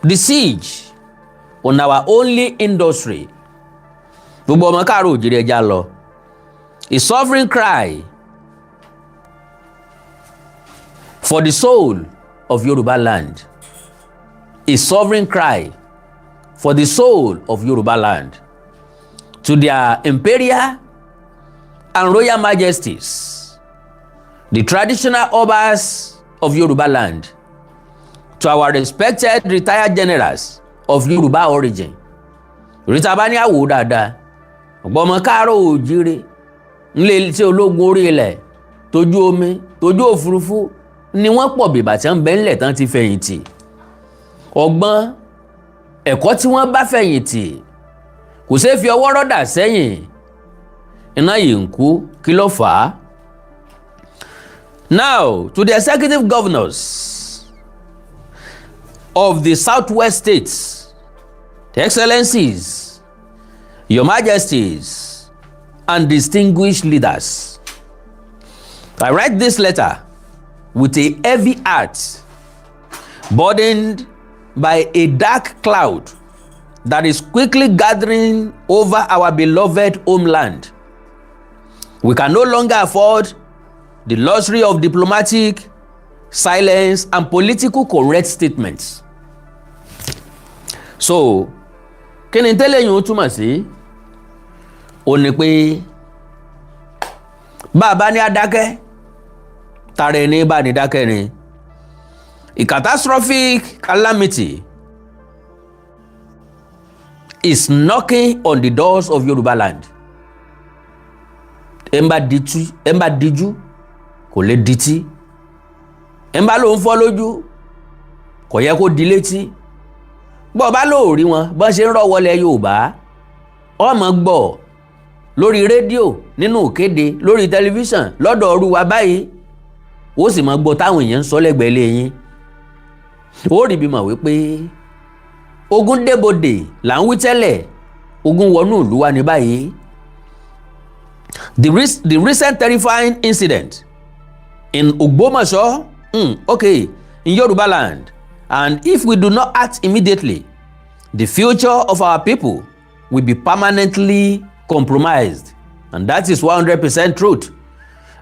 the siege on our only industry. Gbogbo ọmọ káàárọ̀ oòjíire ẹja lọ. A sovereign cry for the soul of Yoruba land. A sovereign cry for the soul of Yoruba land. To their imperial and royal majesties, the traditional Obas of Yoruba land, to our respected retired generals of Yoruba origin. Ríta bá ní àwò dáadáa, ọ̀gbọ́n káàárọ̀ oòjíire, nílé tí ológun orí ilẹ̀, tójú omi, tójú òfurufú, ni wọ́n pọ̀ bìbà tí wọ́n bẹ ńlẹ̀ tán ti fẹ̀yìntì. Ọgbọ́n ẹ̀kọ́ tí wọ́n bá fẹ̀yìntì kò ṣeé fi ọwọ́ rọ́dà sẹ́yìn. Iná yìí ń kú, kí ló fà á? Now, to the executive governors of the southwest states, the excellencies, your majesties, and distinguished leaders, I write this letter with a heavy heart, burdened by a dark cloud that is quickly gathering over our beloved homeland. We can no longer afford the luxury of diplomatic silence and political correct statements. So, kí ni tẹ́lẹ̀ yìí ó túmọ̀ sí? Ó ní pé bàbá ní adákẹ́, tààrẹ ní bá ní dákẹ́ ni. A catastrophic calamity is knocking on the doors of Yoruba land. Ẹ̀mbà díjú kò lè dítí. Ẹ̀mbà ló ń fọ́ lójú kò yẹ kó di létí. Bọ́ bá lò rí wọn bọ́n ṣe ń rọ́ wọlé Yorùbá, ọmọ gbọ́ lórí rédíò, nínú ìkéde, lórí tẹlifíṣàn, lọ́dọ̀ Olúwa báyìí, ó sì máa gbọ́ táwọn èèyàn ń sọ lẹ́gbẹ̀ẹ́ lé yín. Ó rí bí mọ̀ wípé ogun débodè là ń wí tẹ́lẹ̀, ogun wọnú ìlú wa ní báyìí. The recent terrifying incident in Ogbomoso, in Yoruba land, and if we do not act immediately, the future of our people will be permanently compromised, and that is 100% truth.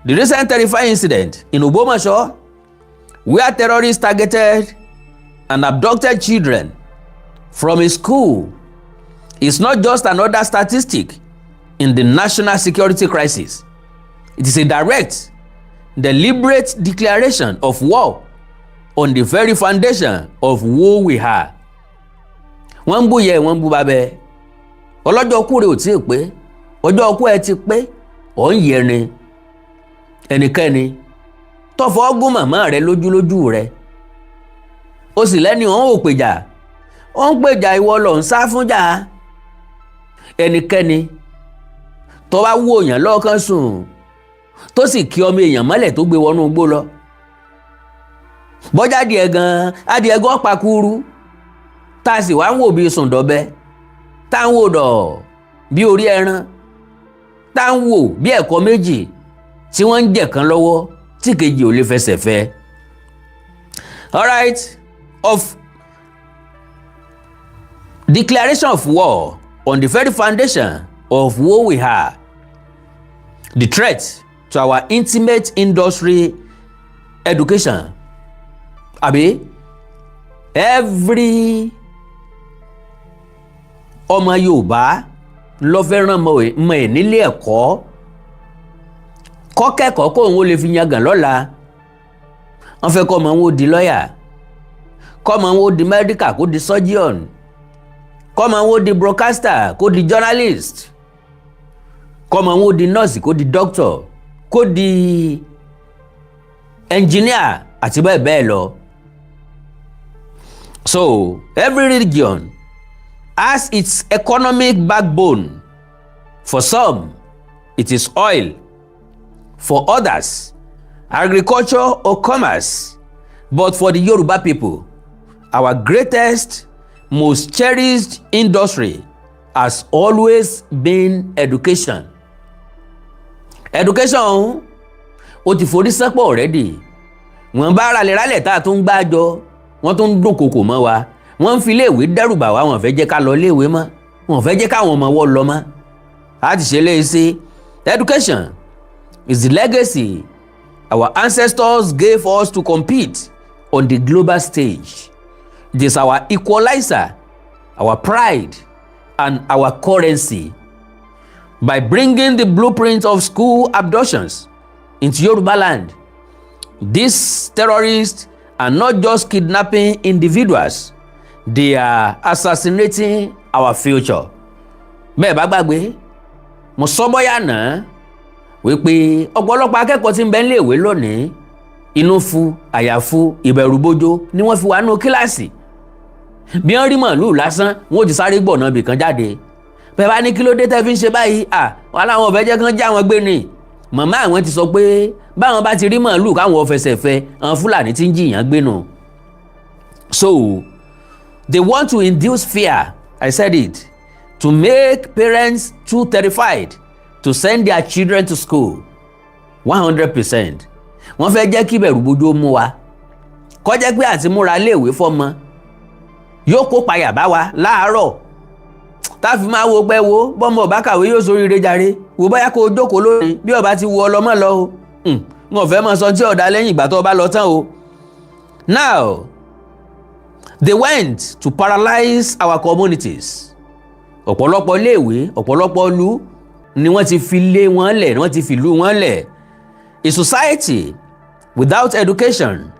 The recent terrifying incident in Ogbomoso, where terrorists targeted and abducted children from a school, is not just another statistic in the national security crisis. It is a direct, deliberate declaration of war on the very foundation of who we are. Wọ́n ń bú yẹ, wọ́n ń bú bàbẹ́. Ọlọ́jọ́ kú rẹ̀ ò tí ì pé, ọjọ́ kú ẹ ti pé, ọ̀ ń yẹ ni. Ẹnikẹ́ni tó fọ́ gún màmá rẹ̀ lójú rẹ̀. Ó sì lẹ́ni ọ̀hún ò pèjà. Ó ń pèjà ìwọ lọ ń sá fúnjà. Ẹnikẹ́ni tó bá wó èèyàn lọ́kàn sùn, tó sì kí ọmọ èèyàn mọ́lẹ̀ tó gbé wọnú igbó lọ. Bọ́jà adìẹ gan pakuru, tá a sì wá ń wò bí sùndọ̀bẹ, tá ń wò dọ̀ bí orí ẹran, tá ń wò bí ẹ̀kọ́ méjì tí wọ́n ń jẹ̀kan lọ́wọ́ tí kejì ò lè fẹsẹ̀ fẹ́. All right, of declaration of war on the very foundation of who we are, the threat to our intimate industry education. Àbí every ọmọ Yorùbá ló fẹ́ rán mọ́ ẹ̀ nílé ẹ̀kọ́ kọ́kẹ́kọ̀ọ́ kó òun ó lè fi yangàn lọ́la. Wọ́n fẹ́ kọ́ ọmọ wọn ó di lọ́yà, kọ́ ọmọ wọn ó di medical kó di surgeon, kọ́ ọmọ wọn ó di broadcaster kó di journalist, kọ́ ọmọ wọn ó di nurse kó di doctor, kó di engineer àti bẹ́ẹ̀ bẹ́ẹ̀ lọ. So every region has its economic backbone. For some, it is oil. For others, agriculture or commerce. But for the Yoruba people, our greatest, most cherished industry has always been education. Education, ó ti forí sánpọ̀ already. Wọ́n bá ralẹ̀ tá a tún gbájọ, wọ́n tún dún kòkò mọ́ wa. wọ́n ń fi iléèwé dẹ́rù bà wá, wọ́n fẹ́ jẹ́ ká lọ iléèwé mọ́, wọ́n fẹ́ jẹ́ káwọn ọmọ wọ́n lọ mọ́. Láti ṣe léṣe, education is the legacy our ancestors gave us to compete on the global stage. It is our equalizer, our pride, and our currency. By bringing the blueprint of school abductions into Yoruba land, these terrorists are not just kidnapping individuals, they are assassinating our future. Bẹ́ẹ̀ bá gbàgbé, mo sọ bóyá náà wípé ọ̀pọ̀lọpọ̀ akẹ́kọ̀ọ́ tí ń bẹ nílé ìwé lónìí, inú fu, àyàfu, ìbẹ̀rùbojo ni wọ́n fi wà nínú kíláàsì. Bí wọ́n rí màálù lásán, wọ́n ti sáré gbọ̀nà bìkan jáde. Bẹ́ẹ̀ bá ní kí ló dé tẹ́ fi ń ṣe báyìí, wọn láwọn ọ̀fẹ́ jẹ́ kán já wọn gbé ni. Màmá àwọn ti sọ pé báwọn bá ti rí màálù káwọn fẹsẹ̀ fẹ́, àwọn Fúlàní tí ń jìyàn gbé nù. So they want to induce fear, I said it, to make parents too terrified to send their children to school. 100%. Wọ́n fẹ́ jẹ́ kí bẹ̀rù bojo mú wa. Kó jẹ́ pé àti múra léèwé fọ́mọ yóò kó payà bá wa láàárọ̀. Tá fi máa wo pé wo bọ́mọ ọba kàwé yóò ṣoríire jàre. Wo bóyá kó jókòó lónìí bí ọba ti wo ọlọ́mọ lọ o. Wọ́n fẹ́ mọ sọ tí ọ̀dà lẹ́yìn ìgbà tó bá lọ tán o. Now, they went to paralyze our communities. Ọ̀pọ̀lọpọ̀ iléèwé, ọ̀pọ̀lọpọ̀ ìlú ni wọ́n ti fi lé wọn lẹ̀, wọ́n ti fi ìlú wọn lẹ̀. A society without education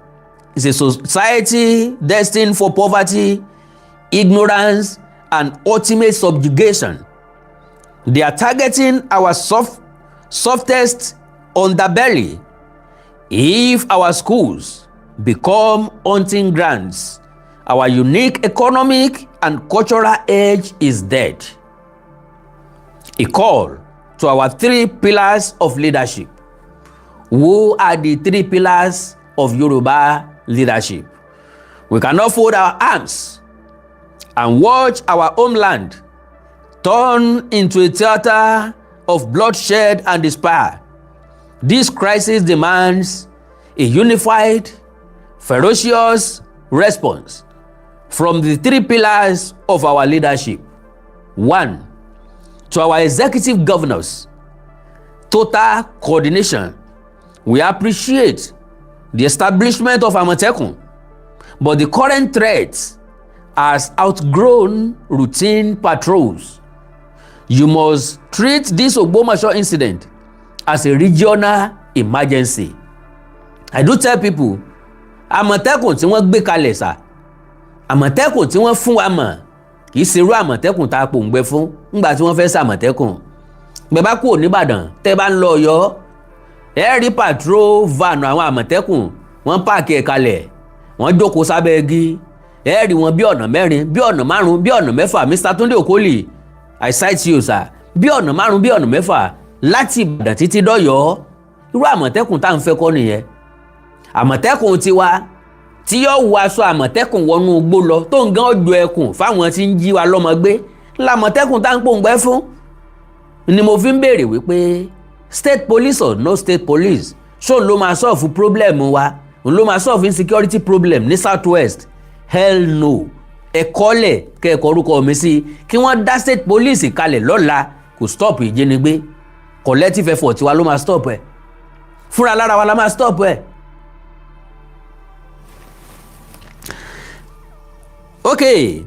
is a society destined for poverty, ignorance, and ultimate subjugation. They are targeting our softest underbelly. If our schools become hunting grounds, our unique economic and cultural edge is dead. A call to our 3 pillars of leadership. Who are the 3 pillars of Yoruba leadership? We cannot fold our arms and watch our homeland turn into a theater of bloodshed and despair. This crisis demands a unified, ferocious response from the 3 pillars of our leadership. 1, to our executive governors, total coordination. We appreciate the establishment of Amotekun, but the current threat has outgrown routine patrols. You must treat this Ogbomoso incident as a regional emergency. I do tell people, Amotekun tí wọ́n gbé kalẹ̀ sà, Amotekun tí wọ́n fún wa mọ̀, kì í ṣerú Amotekun tá a pòǹgbẹ fún nígbà tí wọ́n fẹ́ ṣàmọ̀tẹ́kùn. Gbẹ bá kúrò níbàdàn tẹ́ bá ń lọ Ọ̀yọ́, ẹ rí patrol van àwọn Àmọ̀tẹ́kùn, wọ́n páàkì ẹ̀ kalẹ̀, wọ́n jókòó sábẹ́ igi, ẹ rí wọn bí ọ̀nà 4, bí ọ̀nà 5, bí ọ̀nà 6. Mr. Tunde Okoli, I cite you sir, bí ọ̀nà 5, bí ọ̀nà 6 láti Ìbàdàn títí dọ́yọ́. Irú Àmọ̀tẹ́kùn tá à ń fẹ́ kọ́ nìyẹn. Àmọ̀tẹ́kùn tiwa tí yóò wọ aṣọ Àmọ̀tẹ́kùn wọnú igbó lọ tó ń gan ọjọ́ ẹkùn fáwọn tí ń jí wa lọ́mọ gbé, l'Àmọ̀tẹ́kùn tá ń pòǹgbẹ́ fún. Ni mo fi ń béèrè wípé state police or no state police, ṣó ló máa solve problem wa, ló máa solve insecurity problem ní southwest? Hell no. Ẹ kọ́lẹ̀ kẹ́ẹ̀kọ́ orúkọ mi sí kí wọ́n dá state police kalẹ̀ lọ́la kò stop ìjínigbé. Collective effort wa ló máa stop ẹ̀, fúnra lára wa la máa stop ẹ̀. Okay,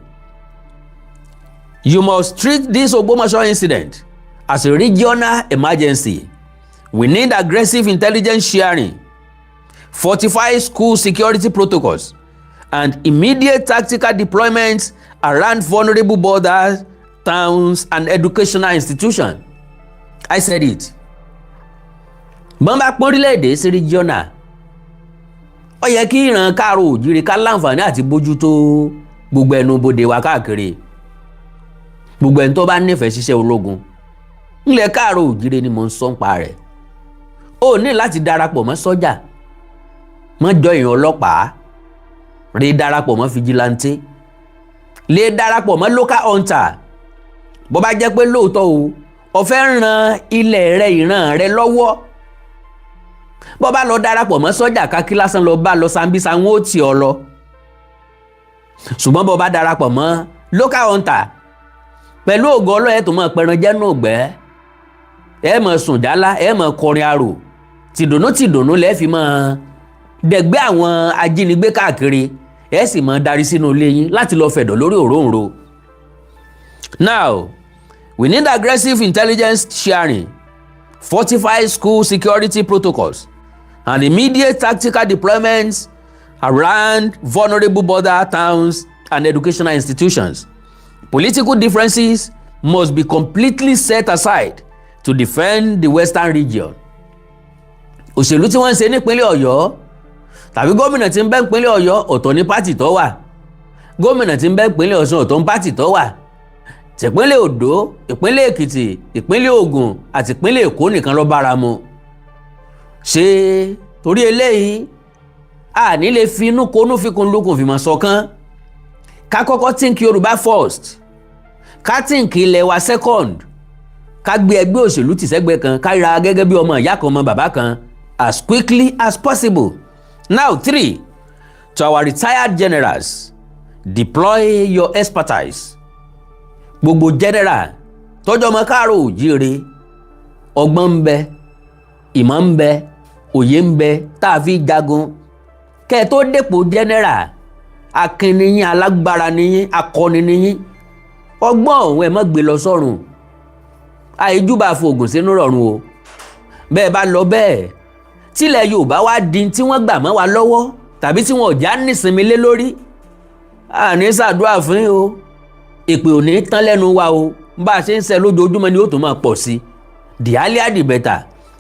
you must treat this Ogbomoso incident as a regional emergency. We need aggressive intelligence sharing, fortify school security protocols, and immediate tactical deployments around vulnerable borders, towns, and educational institutions. I said it. Bọ́n bá orílẹ̀-èdè sí regional, ó yẹ kí ìran káàró òjìrì ká láǹfààní àti bójútó gbogbo ẹnu bodè wa káàkiri. Gbogbo ẹni tó bá nífẹ̀ẹ́ ṣiṣẹ́ ológun ńlẹ̀ káàró òjìrì ni mo ń sọ ń pa rẹ̀. Ó ní láti darapọ̀ mọ́ sọ́jà, mọ́ join ọlọ́pàá, rí darapọ̀ mọ́ fìjìláńtì, lè darapọ̀ mọ́ local hunter. Bó bá jẹ́ pé lóòótọ́ o fẹ́ ran ilẹ̀ rẹ ìran rẹ lọ́wọ́, bó bá lọ darapọ̀ mọ́ sọ́jà kákí lásán lọ bá lọ Sambisa wọn ó tì ọ lọ. ṣùgbọ́n bó bá darapọ̀ mọ́ local hunter pẹ̀lú ògo Ọlọ́run ẹ tó máa pẹran jẹ́nu ògbẹ́ ẹ máa sùn jálá ẹ máa kọrin arò tìdùnnú lẹ́ẹ̀ fi máa dẹ̀gbẹ́ àwọn ajínigbé káàkiri ẹ sì máa darí sínú ilé yín láti lọ fẹ̀dọ̀ lórí òróǹro. Now, we need aggressive intelligence sharing, fortified school security protocols, and immediate tactical deployments around vulnerable border towns and educational institutions. Political differences must be completely set aside to defend the Western region. Òṣèlú tí wọ́n ń ṣe nípínlẹ̀ Ọ̀yọ́ tàbí gómìnà tí ń bẹ nípínlẹ̀ Ọ̀yọ́ ọ̀tọ̀ ní pátì tó wà, gómìnà tí ń bẹ nípínlẹ̀ Ọ̀ṣun ọ̀tọ̀ ní pátì tó wà, tìpínlẹ̀ Oǹdó, ìpínlẹ̀ Èkìtì, ìpínlẹ̀ Ògùn àti ìpínlẹ̀ Èkó nìkan ló bára mu. Ṣé torí eléyìí a ní lè fi inú konú fikùn lukùn fìmọ̀ ṣọ̀kan ká kọ́kọ́ think Yorùbá first, ká think ilẹ̀ wa second, ká gbé ẹgbẹ́ òṣèlú tìṣẹ́gbẹ́ kan ká ra gẹ́gẹ́ bí ọmọ ìyá kan ọmọ bàbá kan as quickly as possible. Now 3, to our retired generals, deploy your expertise. Gbogbo general tọ́jọ́ ọmọ káàró òjíire, ọgbọ́n ń bẹ, ìmọ̀ ń bẹ, òye ń bẹ tá a fi jagun. Kẹ́ ẹ tó dépò general, akin ni yín, alágbára ni yín, akọni ni yín. Ọgbọ́n ọ̀hún ẹ má gbé lọ sọ́run. Àìjúbà fògùn sínú rọ̀run o. Bẹ́ẹ̀ bá lọ bẹ́ẹ̀, tílẹ̀ Yorùbá wá di tí wọ́n gbà mọ́ wa lọ́wọ́ tàbí tí wọ́n ò já nísinmi lé lórí. Àní ṣàdúrà fún yín o. Èpè ò ní tán lẹ́nu wa o. Bá a ṣe ń ṣe lójoojúmọ́ ni ó tún máa pọ̀ sí. The earlier the better.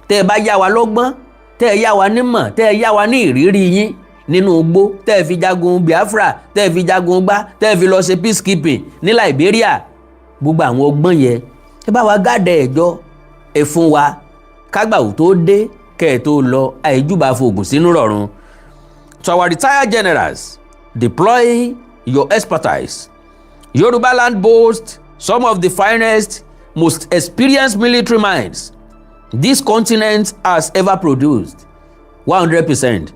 Tẹ́ ẹ bá yá wa lọ́gbọ́n, tẹ́ ẹ yá wa nímọ̀, tẹ́ ẹ yá wa ní ìrírí yín nínú igbó, tẹ́ ẹ fi jagun Biafra, tẹ́ ẹ fi jagun gbá, tẹ́ ẹ fi lọ ṣe peacekeeping ní Liberia. Gbogbo àwọn ọgbọ́n yẹn ẹ bá wa gádẹ ẹjọ́ ẹ fún wa kágbàwò tó dé kẹ́ ẹ tó lọ àìjúbà fògùn sínú rọ̀run. To our retired generals, deploy your expertise. Yoruba land boasts some of the finest, most experienced military minds this continent has ever produced. 100%.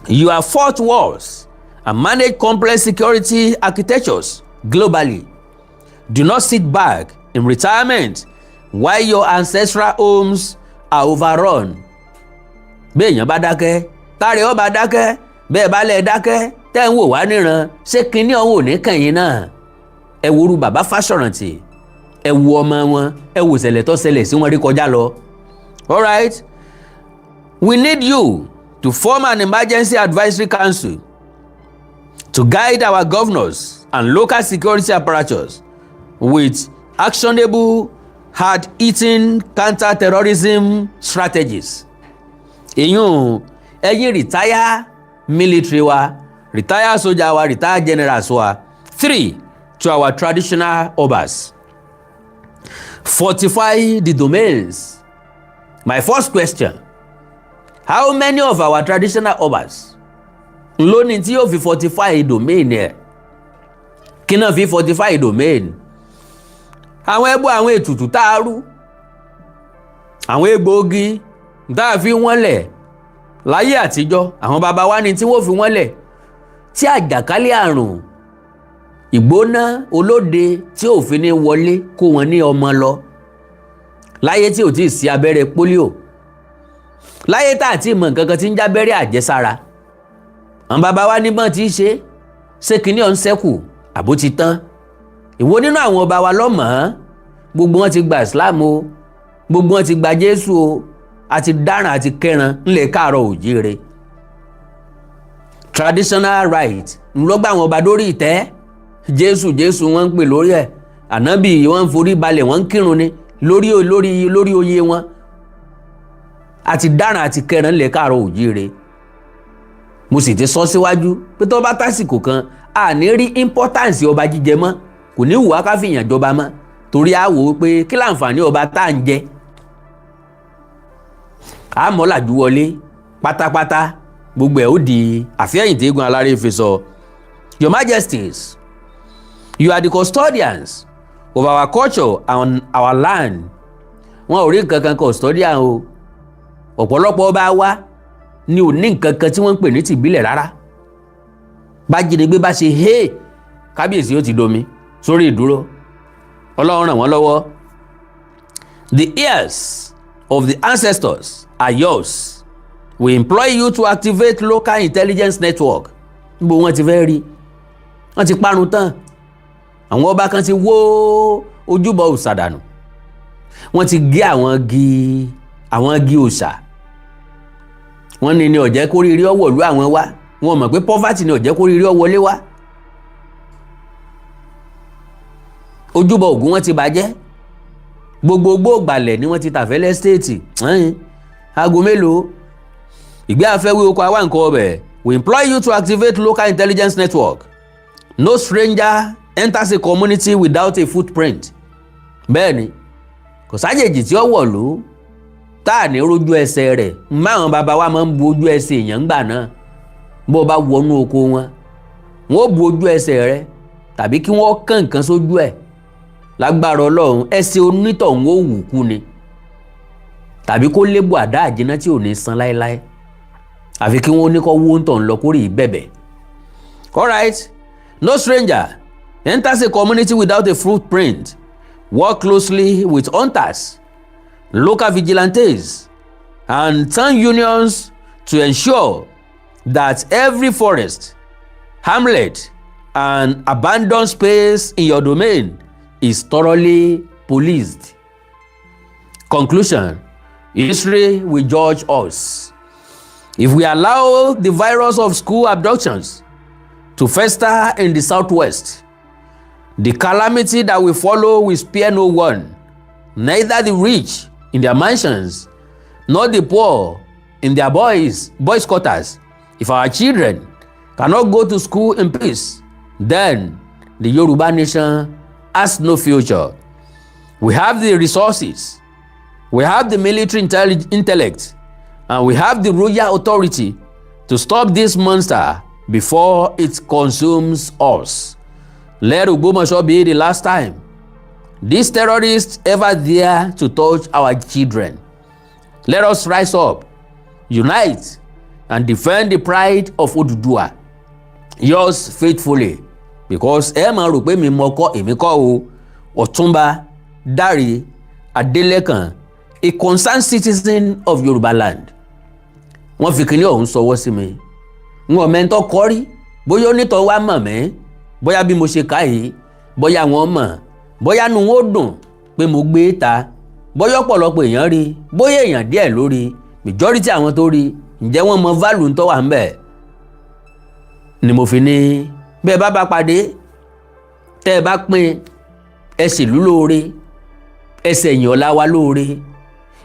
You have fought wars and managed complex security architectures globally. Do not sit back in retirement while your ancestral homes are overrun. Béèyàn bá dákẹ́, táre ó bá dákẹ́, bẹ́ẹ̀ bá lẹ̀ dákẹ́, tẹ́ ń wò wá níran, ṣé kinní ọ̀hún ò ní kàn yín náà? Ẹ wo irú bàbá Fáṣọ̀rántì, ẹ wo ọmọ wọn, ẹ wo ìṣẹ̀lẹ̀ tó ṣẹlẹ̀ sí wọn rí kọjá lọ. All right, we need you to form an emergency advisory council to guide our governors and local security apparatus with actionable, hard-hitting counter-terrorism strategies. Ẹ̀yin retire military wa, retire soldier wa, retire generals wa. 3, to our traditional obas. Fortify the domains. My first question, how many of our traditional obas ló ní tí yóò fi fortify domain ẹ̀? Kí náà fi fortify domain? Àwọn ẹbọ àwọn ètùtù tá a rú, àwọn egbòogi tá a fi wọ́n lẹ̀ láyé àtijọ́, àwọn bàbá wa ní tí wọ́n fi wọ́n lẹ̀ tí àjàkálẹ̀ àrùn ìgbóná olóde tí ò fi ní wọlé kó wọn ní ọmọ lọ láyé tí ò tí ì sí abẹ́rẹ́ polio, láyé tá àti ìmọ̀ nǹkan kan tí ń jábẹ́rẹ́ àjẹsára. Àwọn bàbá wa níbọn tí í ṣe kinní ọ̀hún ṣẹ́kù àbó ti tán. Ìwọ nínú àwọn ọba wa lọ́mọ̀ọ́, gbogbo wọn ti gba Islam o, gbogbo wọn ti gba Jésù o, àti dáràn àti kẹran ńlẹ̀ káàárọ̀ òjíire. Traditional right ńlọgbà àwọn ọba dórí ìtẹ́. Jésù wọ́n ń pè lórí ẹ̀, ànábì wọ́n ń forí balẹ̀, wọ́n ń kírun ni lórí oyè wọn. Àti dáràn àti kẹran ńlẹ̀ káàárọ̀ òjíire. Mo sì ti sọ síwájú pé tó bá tásìkò kan a ní rí importance ọba jíjẹ mọ́, kò ní wùwá ká fi yàn jọba mọ́, torí a wò ó pé kí láǹfààní ọba tá à ń jẹ. A mọ́ làjú wọlé pátápátá, gbogbo ẹ̀ ó di àfihàyìntì eégún aláré fi sọ. Your Majesties, you are the custodians of our culture and our land. Wọn ò rí nǹkan kan custodian o. Ọ̀pọ̀lọpọ̀ ọba wa ni ò ní nǹkan kan tí wọ́n ń pè ní tìbílẹ̀ rárá. bájínigbé bá ṣe hé kábíyèsí ó ti domi sórí ìdúró. Ọlọ́run ràn wọ́n lọ́wọ́. The heirs of the ancestors are yours. We employ you to activate local intelligence network. Níbo wọ́n ti fẹ́ rí? Wọ́n ti parun tán. Àwọn ọba kan ti wó ojúbọ òòṣà dànù. Wọ́n ti gé àwọn igi òòṣà. Wọ́n ní ó jẹ́ kó rírí ọwọ́ ìlú àwọn wá. Wọ́n mọ̀ pé poverty ni ó jẹ́ kó rírí ọwọ́ lé wá. Ojúbọ Ògún wọ́n ti bàjẹ́. Gbogbogbò gbalẹ̀ ni wọ́n ti tàfẹ́lẹ́ stéètì. Aago mélòó? Ìgbé afẹ́wé oko àwa nǹkan ọbẹ̀. We employ you to activate local intelligence network. No stranger enters a community without a footprint. Bẹ́ẹ̀ni, kò sájèjì tí ó wọ̀lú táà ní rójú ẹsẹ̀ rẹ̀. Máwọn bàbá wa máa ń bu ojú ẹsẹ̀ èèyàn gbà náà. Bó bá wọnú oko wọn, wọ́n bu ojú ẹsẹ̀ rẹ̀ tàbí kí wọ́n kàn nǹkan sójú ẹ̀. Lágbára Ọlọ́run, ẹsẹ̀ onítọ̀hún ó wù kú ni. Tàbí kó lébù àdá àjẹná tí ò ní san láéláé. Àfi kí wọ́n ní kó wó ń tàn lọ kórè bẹ̀bẹ̀. All right, no stranger enters a community without a footprint. Work closely with hunters, local vigilantes, and town unions to ensure that every forest, hamlet, and abandoned space in your domain is thoroughly policed. Conclusion: history will judge us. If we allow the virus of school abductions to fester in the southwest, the calamity that will follow will spare no one, neither the rich in their mansions, nor the poor in their boys' quarters. If our children cannot go to school in peace, then the Yoruba nation has no future. We have the resources, we have the military intellect, and we have the royal authority to stop this monster before it consumes us. Let Ogbomoso be the last time these terrorists ever dare to touch our children. Let us rise up, unite, and defend the pride of Odua. Yours faithfully, because ẹ máa rò pé mi mọ kọ́ èmi kọ́ o. Ọ̀túnba Dáre Adélékàn, a concerned citizen of Yoruba land. Wọ́n fi kíní ọ̀hún sọwọ́ sí mi. Wọ́n mẹ́ntọ́ kọ́ rí, bóyá onítọ̀ wá mọ̀ mẹ́, bóyá bí mo ṣe ká yìí, bóyá wọ́n mọ̀, bóyá nu wọn ó dùn pé mo gbé ta, bóyá ọ̀pọ̀lọpọ̀ èèyàn rí, bóyá èèyàn díẹ̀ ló rí, majority àwọn tó rí, ǹjẹ́ wọ́n mọ value tó wà ńbẹ̀? Ni mo fi ní bẹ́ẹ̀ bá pàdé, tẹ́ ẹ bá pín ẹ ṣèlú lóore, ẹ ṣẹ̀yìn ọ̀la wa lóore.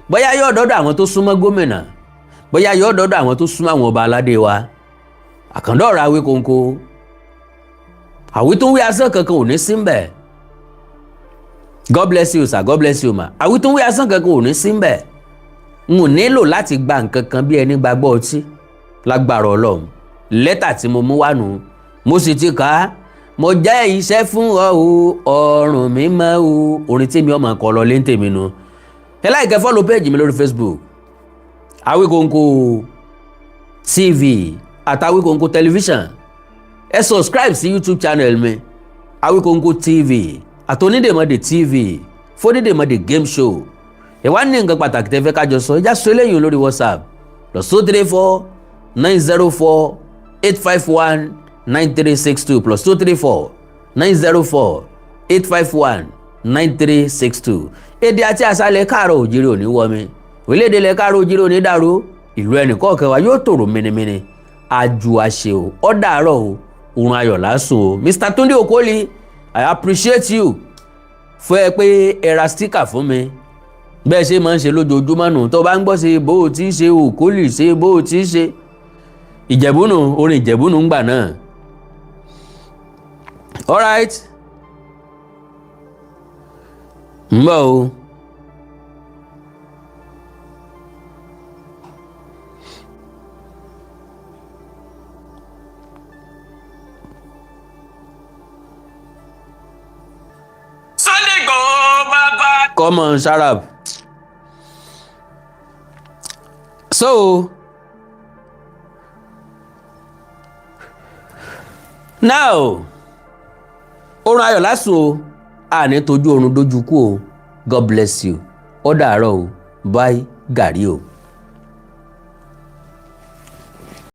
Bóyá yóò dọ́dọ̀ àwọn tó súnmọ́ gómìnà, bóyá yóò dọ́dọ̀ àwọn tó súnmọ́ àwọn ọba aládé wa. Àkàndọ̀rọ̀ àwí kòǹkò, àwí tó ń wí asán kankan ò ní sí ńbẹ̀. God bless you sir, God bless you ma. Àwí tó ń wí asán kankan ò ní sí ńbẹ̀. N ò nílò láti gba nǹkan kan bí ẹni gbàgbọ́ ọtí. Lágbára Ọlọ́run, lẹ́tà tí mo mú wá nù, mo sì ti kà á. Mo jẹ́ iṣẹ́ fún ọ o, ọrùn mi mọ́ o. Orin tí mi ọmọ kọ lọ lé ń tèmi nu. Ẹ like follow page mi lórí Facebook, Awikonko TV àti Awikonko Television. Ẹ subscribe sí YouTube channel mi, Awikonko TV àti Onídèmọdé TV, Fónídèmọdé game show. Ẹ wá ní nǹkan pàtàkì tẹ́ fẹ́ ká jọ sọ, ẹ já sọ eléyìí lórí WhatsApp +234 904 851 9362 +234 904 851 9362. Èdè àti àṣàlẹ̀ káàrọ̀ òjìrì òní wọmi, orílẹ̀-èdè lẹ káàrọ̀ òjìrì òní dàrú, ìlú ẹnìkọ̀ọ̀kan wa yóò tòrò mìnìmìnì. Àjù àṣẹ o, ó dàárọ̀ o, òun ayọ̀ lásùn o. Mr. Tunde Okoli, I appreciate you fún ẹ pé ẹ ra sticker fún mi. Bẹ́ẹ̀ ṣe máa ń ṣe lójoojúmọ́ nù, tó bá ń gbọ́ ṣe bó o ti ṣe Okoli ṣe bó o ti ṣe. Ìjẹ̀búnù, orin Ìjẹ̀búnù ń gbà náà. All right. Mbọ́ o. Come on, shut up. So, Now, oorun ayọ̀ lásùn o, àní tójú oorun dójú kú o. God bless you. Ó dàárọ̀ o. Bye, gàrí o.